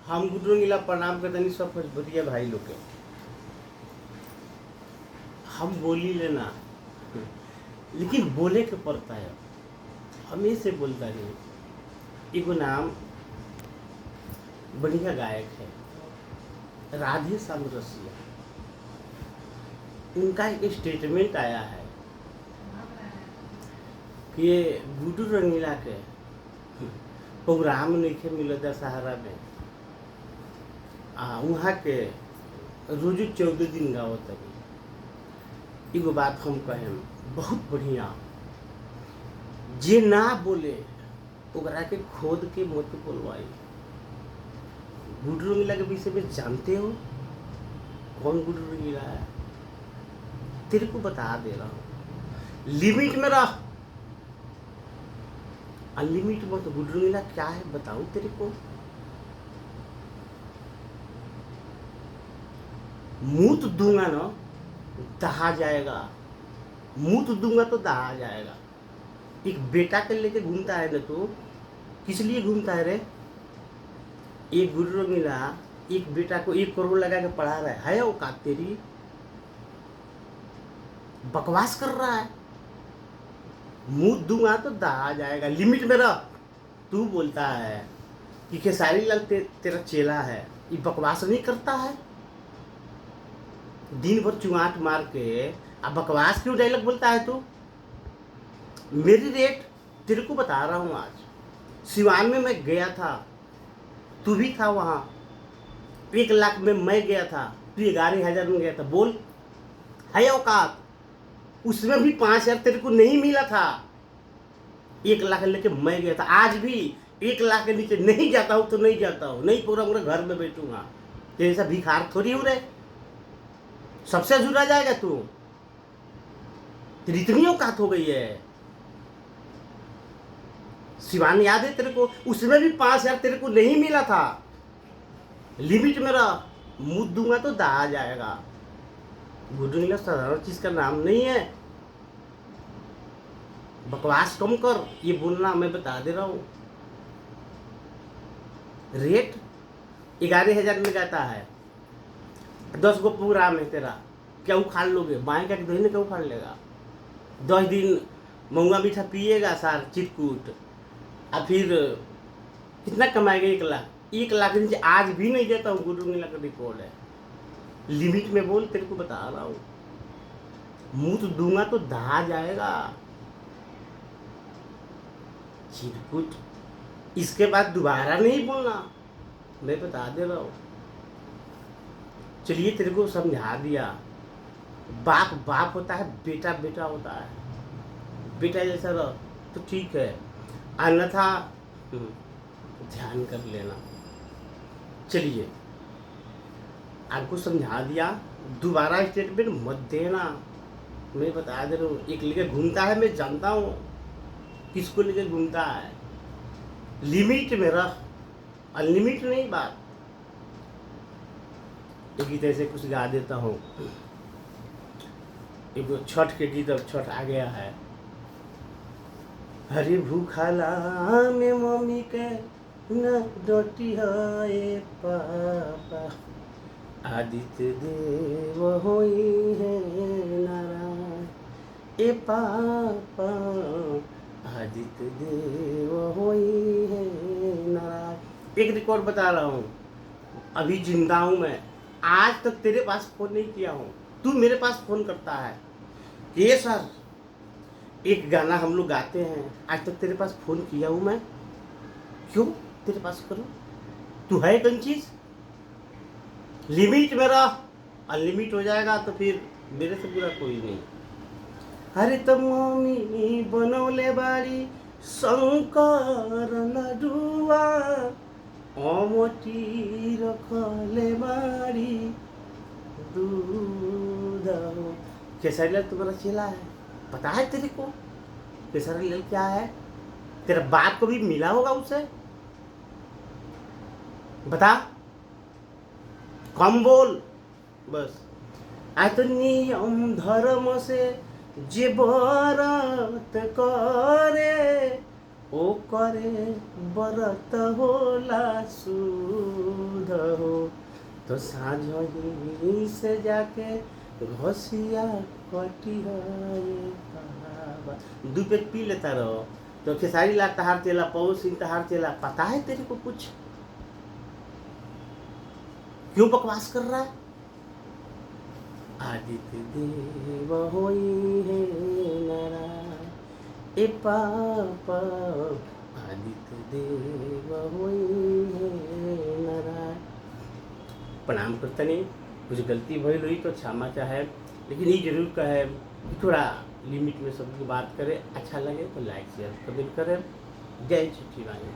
हम गुडरू नीला प्रणाम करतनी सब भोजपुरिया भाई लोग के। हम बोली लेना लेकिन बोले के पड़ता है। हम ऐसे बोलता नहीं। एगो नाम बढ़िया गायक है राधे श्याम रसिया। उनका एक स्टेटमेंट आया है कि ये गुडू रंगीला के प्रोग्राम नहीं मिले दशहरा में वहाँ के रोजू 14 दिन गाओ तभी। एगो बात हम कहें बहुत बढ़िया, जे ना बोले ओकरा के खोद के मत बोलवाई। गुडरू रंगीला के विषय में जानते हो कौन गुडरू रंगीला है? तेरे को बता दे रहा हूँ, लिमिट में रह। अनलिमिट में तो गुडरू रंगीला क्या है बताऊं तेरे को? मुंह तो दूंगा ना दहा जाएगा, मुंह तो दूंगा तो दहा जाएगा। एक बेटा के लेके घूमता है ना तू, किस लिए घूमता है रे? एक गुडरू रंगीला एक बेटा को 1 करोड़ लगा के पढ़ा रहा है औकात तेरी? बकवास कर रहा है। मुंह दूंगा तो दहा जाएगा, लिमिट में रह। तू बोलता है कि खेसारी लाल तेरा चेला है, ये बकवास नहीं करता है? दिन भर चुआट मार के अब बकवास क्यों डायलॉग बोलता है तू? मेरी रेट तेरे को बता रहा हूँ। आज सिवान में मैं गया था, तू भी था वहाँ। 1 लाख में मैं गया था, तू 11,000 में गया था। बोल है औकात? उसमें भी 5,000 तेरे को नहीं मिला था। 1 लाख लेके मैं गया था। आज भी 1 लाख के नीचे नहीं जाता हूँ तो नहीं जाता हूँ, नहीं पूरा घर में बैठूंगा। तेरे ऐसा भिखार थोड़ी हूँ रे, सबसे जुड़ा जाएगा तू। तेरी इतनी औकात हो गई है। सिवान याद है तेरे को? उसमें भी 5,000 तेरे को नहीं मिला था। लिमिट में रह, मुंह दूंगा तो दहा जाएगा। गुडरू रंगीला साधारण चीज का नाम नहीं है। बकवास कम कर, ये बोलना मैं बता दे रहा हूँ। रेट 11,000 में जाता है, 10 गो प्रोग्राम है तेरा, क्या उखाड़ लोगे? बाएं का दही क्या उखाड़ लेगा? 10 दिन मऊआ मीठा पिएगा सार चिटकूट, और फिर कितना कमाएगा? 1 लाख। 1 लाख के नीचे आज भी नहीं देता हूँ। गुडरू रंगीला का रिकॉर्ड है। लिमिट में बोल, तेरे को बता रहा हूँ। मुंह तो दूंगा तो दहा जाएगा। चिटकुट इसके बाद दोबारा नहीं बोलना, मैं बता दे रहा हूँ। चलिए तेरे को समझा दिया। बाप बाप होता है, बेटा बेटा होता है। बेटा जैसा रह तो ठीक है, अन्यथा ध्यान कर लेना। चलिए आपको समझा दिया, दोबारा स्टेटमेंट मत देना, मैं बता दे रहा हूँ। एक लेके घूमता है, मैं जानता हूँ किसको लेके घूमता है। लिमिट में रह, अनलिमिट नहीं बात। एक गीत ऐसे कुछ गा देता हूँ। एक छठ के गीत, अब छठ आ गया है। हरी भूखाला में मम्मी के न डटी है पापा, आदित्य देव होई है नारायण। ए पापा आदित्य देव होई है नारायण। एक रिकॉर्ड बता रहा हूँ, अभी जिंदा हूँ मैं। आज तक तेरे पास फोन नहीं किया हूँ, तू मेरे पास फोन करता है। ये सर एक गाना हम लोग गाते हैं, आज तक तेरे पास फोन किया हूँ मैं? क्यों तेरे पास करूँ? तू है कौन चीज? लिमिट में रह, अनलिमिट हो जाएगा तो फिर मेरे से बुरा कोई नहीं। अरे तो मम्मी बनौले बाड़ी शंकर लडुआ, अमटी रखले बाड़ी दूध। खेसारी लाल तुम्हारा चेला है, पता है तेरे को? खेसारी लाल क्या है? तेरा बाप को भी मिला होगा उससे? बता, कम बोल बस। आज तो नियम धर्म से जे व्रत करे ओ करे बरत होला सुध हो, तो साँझही से जाके घसिया कटी है बाबा। दू पेट पी लेता रहो तो खेसारी लाल तहार चेला, पवन सिंह तहार चेला, पता है तेरे को कुछ? क्यों बकवास कर रहा है? आदित्य देव होई है नरा ए पापा, आदित्य देव होई है नरा। प्रणाम करतनी, कुछ गलती भइल हुई तो क्षमा चाहे, लेकिन ये जरूर कहे कि थोड़ा लिमिट में सबकी बात करें। अच्छा लगे तो लाइक शेयर कमेंट करें। जय छठी माई।